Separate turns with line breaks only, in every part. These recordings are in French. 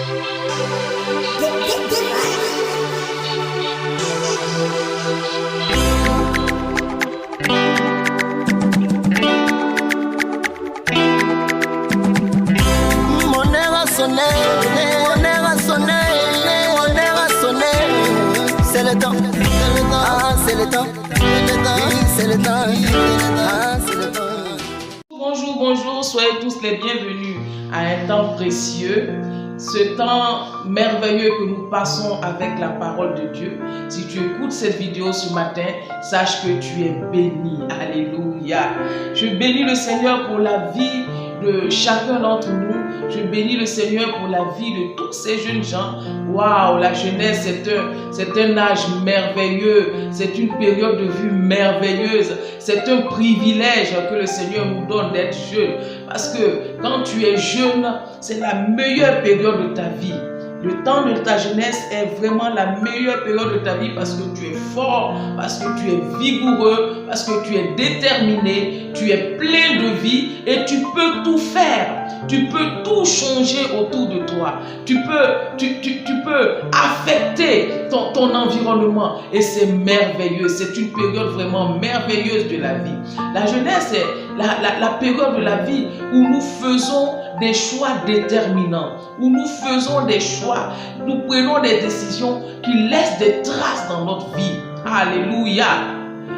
C'est le temps, c'est le temps, c'est le temps.
Bonjour, bonjour, soyez tous les bienvenus à un temps précieux, ce temps merveilleux que nous passons avec la parole de Dieu. Si tu écoutes cette vidéo ce matin, sache que tu es béni. Alléluia. Je bénis le Seigneur pour la vie de chacun d'entre nous. Je bénis le Seigneur pour la vie de tous ces jeunes gens. Waouh, la jeunesse, c'est un âge merveilleux. C'est une période de vie merveilleuse. C'est un privilège que le Seigneur nous donne d'être jeune. Parce que quand tu es jeune, c'est la meilleure période de ta vie. Le temps de ta jeunesse est vraiment la meilleure période de ta vie parce que tu es fort, parce que tu es vigoureux, parce que tu es déterminé, tu es plein de vie et tu peux tout faire. Tu peux tout changer autour de toi. Tu peux affecter ton environnement et c'est merveilleux. C'est une période vraiment merveilleuse de la vie. La jeunesse est la période de la vie où nous faisons des choix déterminants, où nous faisons des choix, nous prenons des décisions qui laissent des traces dans notre vie. Alléluia.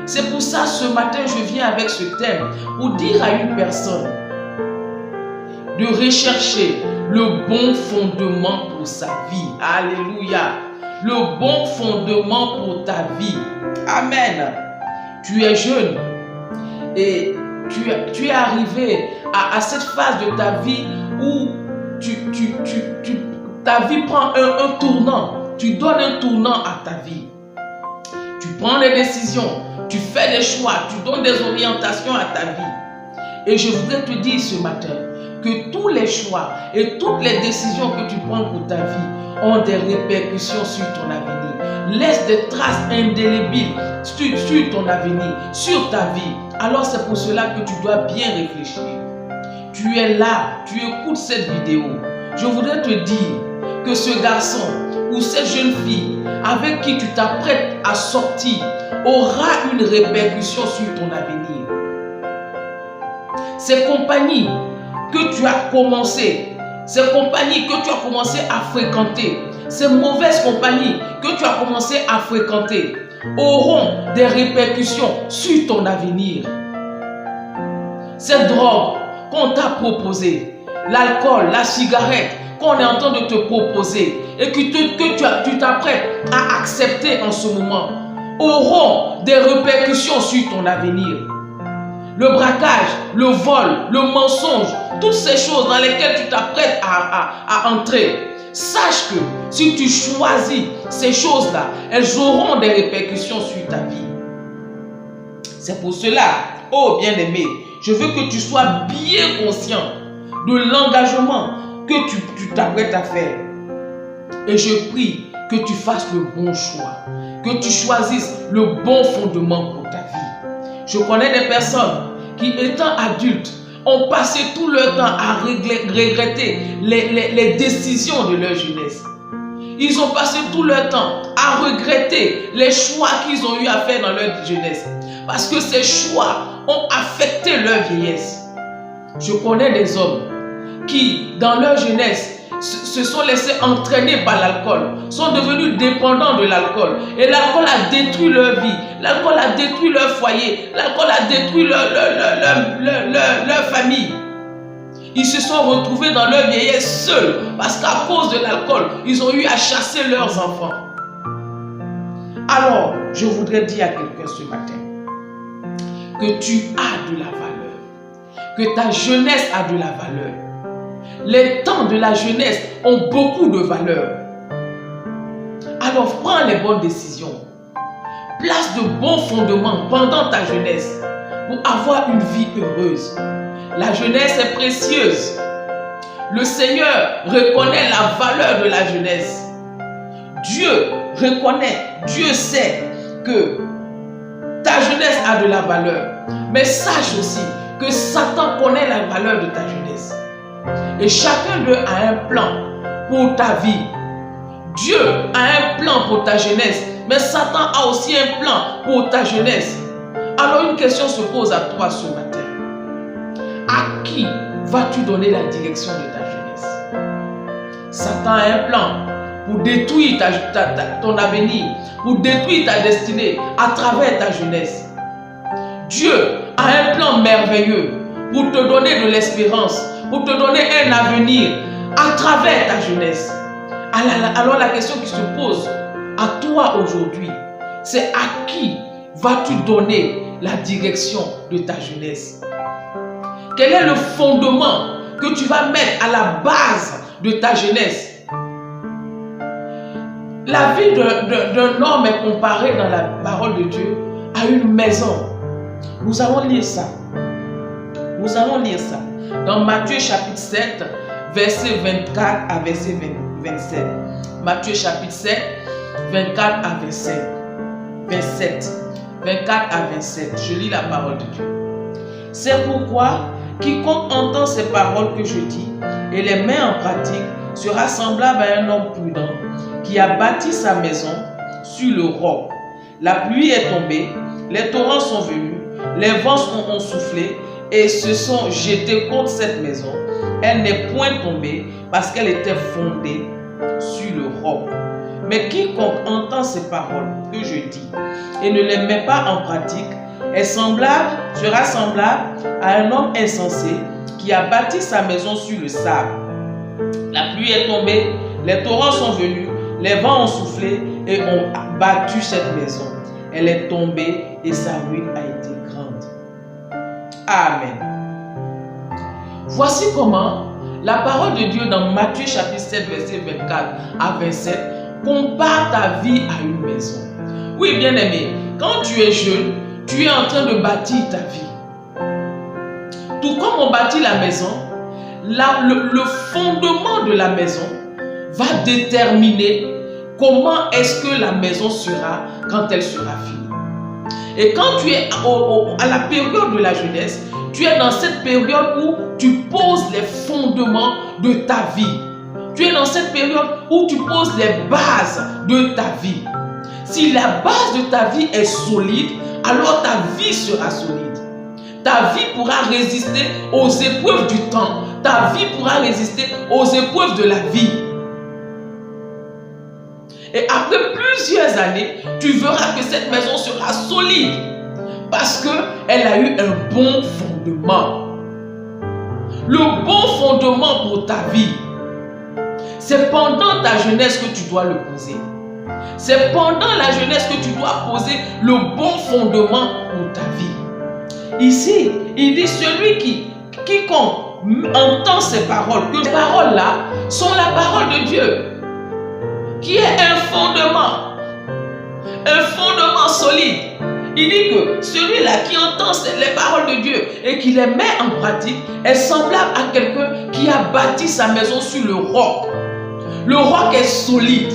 C'est pour ça ce matin je viens avec ce thème pour dire à une personne de rechercher le bon fondement pour sa vie. Alléluia. Le bon fondement pour ta vie. Amen. Tu es jeune et tu es arrivé à cette phase de ta vie où ta vie prend un tournant. Tu donnes un tournant à ta vie. Tu prends des décisions, tu fais des choix, tu donnes des orientations à ta vie. Et je voudrais te dire ce matin que tous les choix et toutes les décisions que tu prends pour ta vie ont des répercussions sur ton avenir. Laisse des traces indélébiles sur ton avenir, sur ta vie. Alors c'est pour cela que tu dois bien réfléchir. Tu es là, tu écoutes cette vidéo. Je voudrais te dire que ce garçon ou cette jeune fille avec qui tu t'apprêtes à sortir aura une répercussion sur ton avenir. Ces compagnies que tu as commencé, ces compagnies que tu as commencé à fréquenter, ces mauvaises compagnies que tu as commencé à fréquenter auront des répercussions sur ton avenir. Cette drogue qu'on t'a proposée, l'alcool, la cigarette qu'on est en train de te proposer et que tu t'apprêtes à accepter en ce moment auront des répercussions sur ton avenir. Le braquage, le vol, le mensonge, toutes ces choses dans lesquelles tu t'apprêtes à entrer, sache que si tu choisis ces choses-là, elles auront des répercussions sur ta vie. C'est pour cela, oh bien-aimé, je veux que tu sois bien conscient de l'engagement que tu t'apprêtes à faire. Et je prie que tu fasses le bon choix, que tu choisisses le bon fondement pour ta vie. Je connais des personnes qui, étant adultes, ont passé tout leur temps à regretter les décisions de leur jeunesse. Ils ont passé tout leur temps à regretter les choix qu'ils ont eu à faire dans leur jeunesse. Parce que ces choix ont affecté leur vieillesse. Je connais des hommes qui, dans leur jeunesse, se sont laissés entraîner par l'alcool, sont devenus dépendants de l'alcool. Et l'alcool a détruit leur vie, l'alcool a détruit leur foyer, l'alcool a détruit leur famille. Ils se sont retrouvés dans leur vieillesse seuls parce qu'à cause de l'alcool, ils ont eu à chasser leurs enfants. Alors, je voudrais dire à quelqu'un ce matin que tu as de la valeur, que ta jeunesse a de la valeur. Les temps de la jeunesse ont beaucoup de valeur. Alors prends les bonnes décisions. Place de bons fondements pendant ta jeunesse pour avoir une vie heureuse. La jeunesse est précieuse. Le Seigneur reconnaît la valeur de la jeunesse. Dieu reconnaît, Dieu sait que ta jeunesse a de la valeur. Mais sache aussi que Satan connaît la valeur de ta jeunesse. Et chacun d'eux a un plan pour ta vie. Dieu a un plan pour ta jeunesse, mais Satan a aussi un plan pour ta jeunesse. Alors une question se pose à toi ce matin. À qui vas-tu donner la direction de ta jeunesse? Satan a un plan pour détruire ton avenir, pour détruire ta destinée à travers ta jeunesse. Dieu a un plan merveilleux pour te donner de l'espérance, pour te donner un avenir à travers ta jeunesse. Alors la question qui se pose à toi aujourd'hui, c'est à qui vas-tu donner la direction de ta jeunesse? Quel est le fondement que tu vas mettre à la base de ta jeunesse? La vie d'un homme est comparée dans la parole de Dieu à une maison. Nous allons lire ça. Nous allons lire ça. Dans Matthieu chapitre 7, verset 24 à verset 27. Matthieu chapitre 7, 24 à 27. 24 à 27. Je lis la parole de Dieu. C'est pourquoi quiconque entend ces paroles que je dis et les met en pratique sera semblable à un homme prudent qui a bâti sa maison sur le roc. La pluie est tombée, les torrents sont venus, les vents ont soufflé et se sont jetés contre cette maison. Elle n'est point tombée parce qu'elle était fondée sur le roc. Mais quiconque entend ces paroles que je dis et ne les met pas en pratique sera semblable à un homme insensé qui a bâti sa maison sur le sable. La pluie est tombée, les torrents sont venus, les vents ont soufflé et ont battu cette maison. Elle est tombée et sa ruine a été grande. Amen. Voici comment la parole de Dieu dans Matthieu chapitre 7, verset 24 à 27 compare ta vie à une maison. Oui, bien aimé, quand tu es jeune, tu es en train de bâtir ta vie. Tout comme on bâtit la maison, le fondement de la maison va déterminer comment est-ce que la maison sera quand elle sera finie. Et quand tu es à la période de la jeunesse, tu es dans cette période où tu poses les fondements de ta vie. Tu es dans cette période où tu poses les bases de ta vie. Si la base de ta vie est solide, alors ta vie sera solide. Ta vie pourra résister aux épreuves du temps. Ta vie pourra résister aux épreuves de la vie. Et après plusieurs années, tu verras que cette maison sera solide parce qu'elle a eu un bon fondement. Le bon fondement pour ta vie, c'est pendant ta jeunesse que tu dois le poser. C'est pendant la jeunesse que tu dois poser le bon fondement pour ta vie. Ici, il dit quiconque entend ces paroles, que ces paroles-là sont la parole de Dieu, qui est un fondement solide. Il dit que celui-là qui entend les paroles de Dieu et qui les met en pratique est semblable à quelqu'un qui a bâti sa maison sur le roc. Le roc est solide.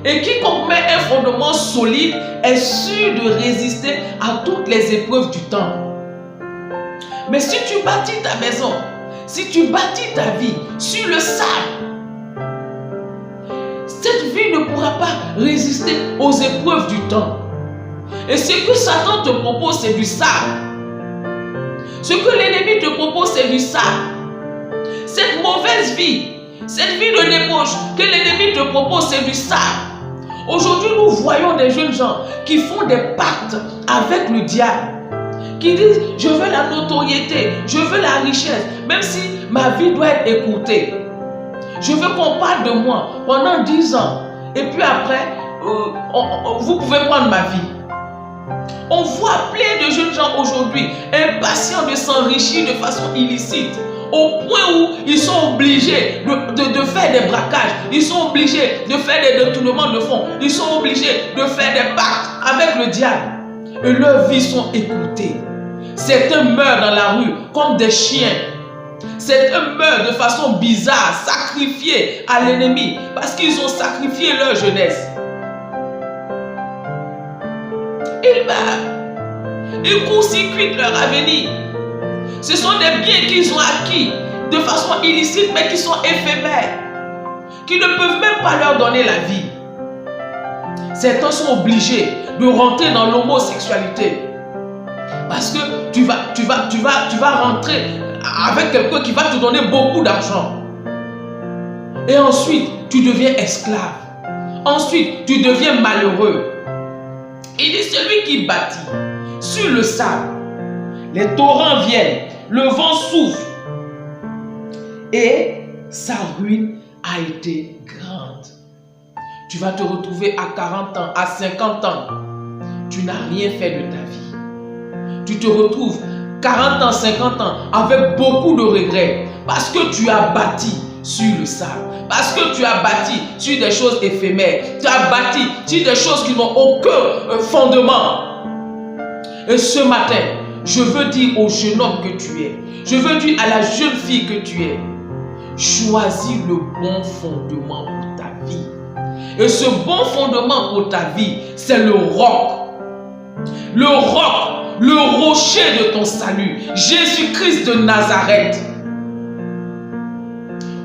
Et quiconque met un fondement solide est sûr de résister à toutes les épreuves du temps. Mais si tu bâtis ta maison, si tu bâtis ta vie sur le sable, cette vie ne pourra pas résister aux épreuves du temps. Et ce que Satan te propose, c'est du sable. Ce que l'ennemi te propose, c'est du sable. Cette mauvaise vie, cette vie de débauche que l'ennemi te propose, c'est du sable. Aujourd'hui, nous voyons des jeunes gens qui font des pactes avec le diable, qui disent, je veux la notoriété, je veux la richesse, même si ma vie doit être écourtée. Je veux qu'on parle de moi pendant 10 ans, et puis après, vous pouvez prendre ma vie. On voit plein de jeunes gens aujourd'hui impatients de s'enrichir de façon illicite, au point où ils sont obligés de faire des braquages, ils sont obligés de faire des détournements de fonds, ils sont obligés de faire des pactes avec le diable. Et leurs vies sont écoutées. Certains meurent dans la rue comme des chiens. Certains meurent de façon bizarre, sacrifiés à l'ennemi, parce qu'ils ont sacrifié leur jeunesse. Ils meurent. Ils court-circuitent leur avenir. Ce sont des biens qu'ils ont acquis de façon illicite, mais qui sont éphémères. qui ne peuvent même pas leur donner la vie. Certains sont obligés de rentrer dans l'homosexualité. Parce que tu vas rentrer avec quelqu'un qui va te donner beaucoup d'argent. Et ensuite, tu deviens esclave. Ensuite, tu deviens malheureux. Il dit, celui qui bâtit sur le sable, les torrents viennent, le vent souffle. Et sa ruine a été grande. Tu vas te retrouver à 40 ans, à 50 ans. Tu n'as rien fait de ta vie. Tu te retrouves 40 ans, 50 ans avec beaucoup de regrets parce que tu as bâti sur le sable, parce que tu as bâti sur des choses éphémères, tu as bâti sur des choses qui n'ont aucun fondement. Et ce matin, je veux dire au jeune homme que tu es, je veux dire à la jeune fille que tu es, choisis le bon fondement pour ta vie. Et ce bon fondement pour ta vie, c'est le roc. Le roc, le rocher de ton salut, Jésus-Christ de Nazareth.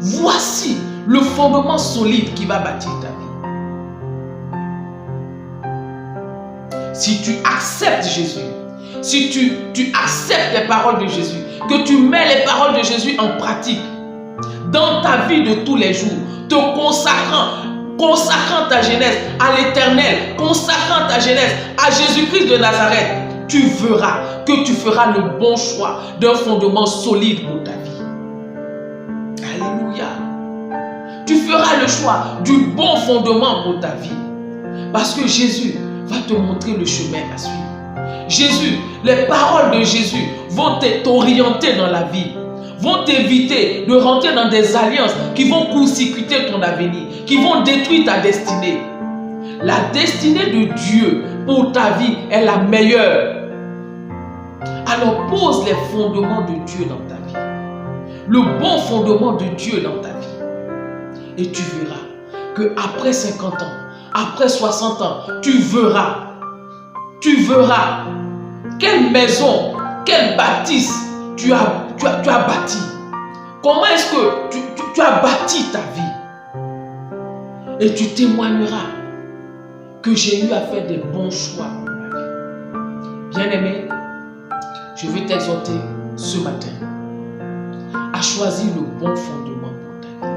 Voici le fondement solide qui va bâtir ta vie. Si tu acceptes Jésus, si tu acceptes les paroles de Jésus, que tu mets les paroles de Jésus en pratique dans ta vie de tous les jours, te consacrant ta jeunesse à l'Éternel, consacrant ta jeunesse à Jésus-Christ de Nazareth, tu verras que tu feras le bon choix d'un fondement solide pour ta vie. Alléluia. Tu feras le choix du bon fondement pour ta vie. Parce que Jésus va te montrer le chemin à suivre. Jésus, les paroles de Jésus vont t'orienter dans la vie, vont t'éviter de rentrer dans des alliances qui vont court-circuiter ton avenir, qui vont détruire ta destinée. La destinée de Dieu pour ta vie est la meilleure. Alors pose les fondements de Dieu dans ta vie. Le bon fondement de Dieu dans ta vie. Et tu verras que après 50 ans, après 60 ans, tu verras quelle maison, quelle bâtisse tu as bâti. Comment est-ce que tu as bâti ta vie? Et tu témoigneras que j'ai eu à faire des bons choix pour ma vie. Bien-aimé, je veux t'exhorter ce matin à choisir le bon fondement pour ta vie.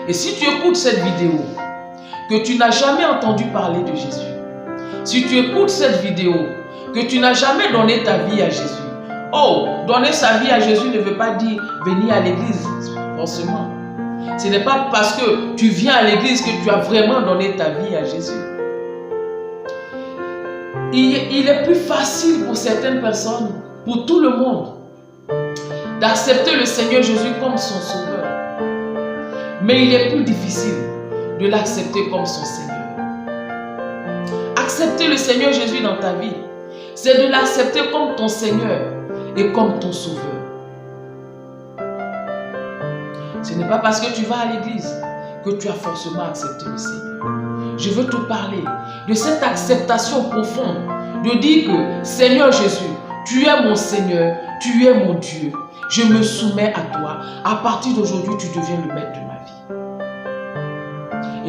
Et si tu écoutes cette vidéo, que tu n'as jamais entendu parler de Jésus, si tu écoutes cette vidéo, que tu n'as jamais donné ta vie à Jésus, donner sa vie à Jésus ne veut pas dire venir à l'église, forcément. Ce n'est pas parce que tu viens à l'église que tu as vraiment donné ta vie à Jésus. Il est plus facile pour certaines personnes, pour tout le monde, d'accepter le Seigneur Jésus comme son sauveur. Mais il est plus difficile de l'accepter comme son Seigneur. Accepter le Seigneur Jésus dans ta vie, c'est de l'accepter comme ton Seigneur et comme ton sauveur. Ce n'est pas parce que tu vas à l'église que tu as forcément accepté le Seigneur. Je veux te parler de cette acceptation profonde, de dire que Seigneur Jésus, tu es mon Seigneur, tu es mon Dieu. Je me soumets à toi. À partir d'aujourd'hui, tu deviens le maître de ma vie.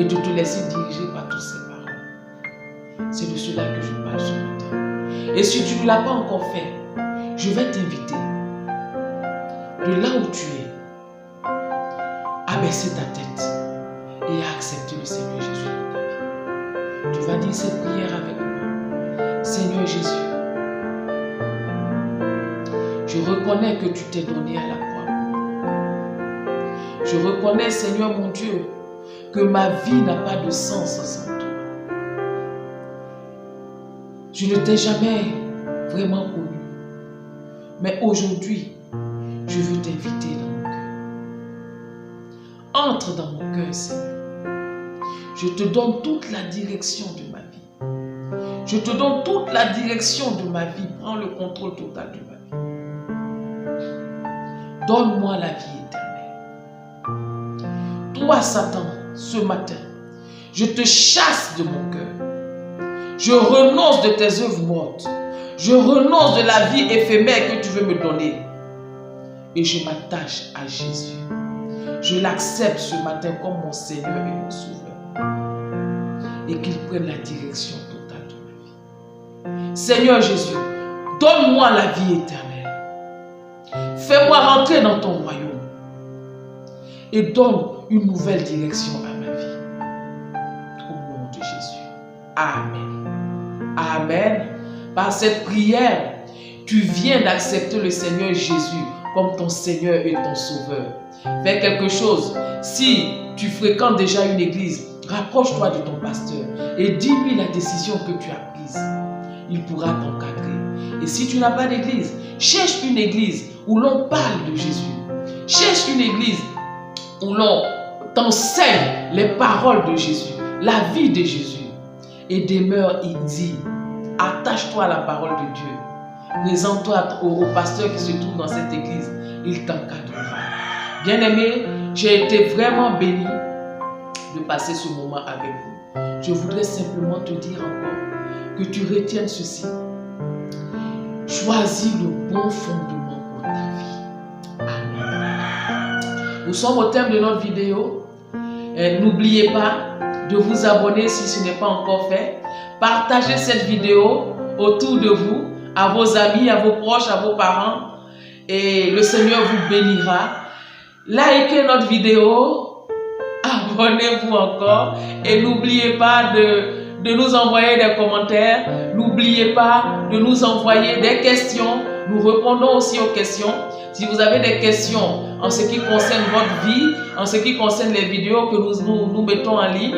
Et de te laisser diriger par toutes ces paroles. C'est de cela que je parle ce matin. Et si tu ne l'as pas encore fait, je vais t'inviter de là où tu es à baisser ta tête et à accepter le Seigneur Jésus dans ta vie. Tu vas dire cette prière avec moi. Seigneur Jésus, je reconnais que tu t'es donné à la croix. Je reconnais, Seigneur mon Dieu, que ma vie n'a pas de sens sans toi. Je ne t'ai jamais vraiment connu. Mais aujourd'hui, je veux t'inviter dans mon cœur. Entre dans mon cœur, Seigneur. Je te donne toute la direction de ma vie. Je te donne toute la direction de ma vie. Prends le contrôle total de ma vie. Donne-moi la vie éternelle. Toi, Satan, ce matin, je te chasse de mon cœur. Je renonce de tes œuvres mortes. Je renonce de la vie éphémère que tu veux me donner. Et je m'attache à Jésus. Je l'accepte ce matin comme mon Seigneur et mon Sauveur. Et qu'il prenne la direction totale de ma vie. Seigneur Jésus, donne-moi la vie éternelle. Fais-moi rentrer dans ton royaume. Et donne une nouvelle direction à ma vie. Au nom de Jésus. Amen. Amen. Par cette prière, tu viens d'accepter le Seigneur Jésus comme ton Seigneur et ton Sauveur. Fais quelque chose. Si tu fréquentes déjà une église, rapproche-toi de ton pasteur et dis-lui la décision que tu as prise. Il pourra t'encadrer. Et si tu n'as pas d'église, cherche une église où l'on parle de Jésus. Cherche une église où l'on t'enseigne les paroles de Jésus, la vie de Jésus. Et demeure ici. Attache-toi à la parole de Dieu. Présente-toi au pasteur qui se trouve dans cette église. Il t'encadrera. Bien-aimé, j'ai été vraiment béni de passer ce moment avec vous. Je voudrais simplement te dire encore que tu retiennes ceci. Choisis le bon fondement pour ta vie. Amen. Nous sommes au terme de notre vidéo. N'oubliez pas de vous abonner si ce n'est pas encore fait. Partagez cette vidéo autour de vous, à vos amis, à vos proches, à vos parents. Et le Seigneur vous bénira. Likez notre vidéo. Abonnez-vous encore. Et n'oubliez pas de nous envoyer des commentaires. N'oubliez pas de nous envoyer des questions. Nous répondons aussi aux questions. Si vous avez des questions en ce qui concerne votre vie, en ce qui concerne les vidéos que nous mettons en ligne,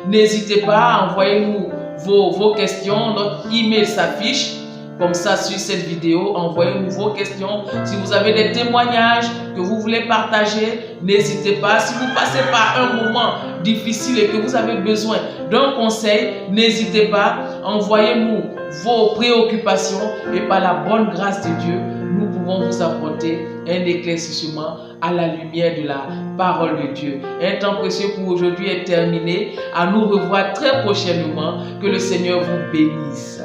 n'hésitez pas, envoyez-nous vos questions. Notre email s'affiche comme ça sur cette vidéo. Envoyez-nous vos questions. Si vous avez des témoignages que vous voulez partager, n'hésitez pas. Si vous passez par un moment difficile et que vous avez besoin d'un conseil, n'hésitez pas. Envoyez-nous vos préoccupations et par la bonne grâce de Dieu, nous pouvons vous apporter un éclaircissement à la lumière de la parole de Dieu. Un temps précieux pour aujourd'hui est terminé. À nous revoir très prochainement. Que le Seigneur vous bénisse.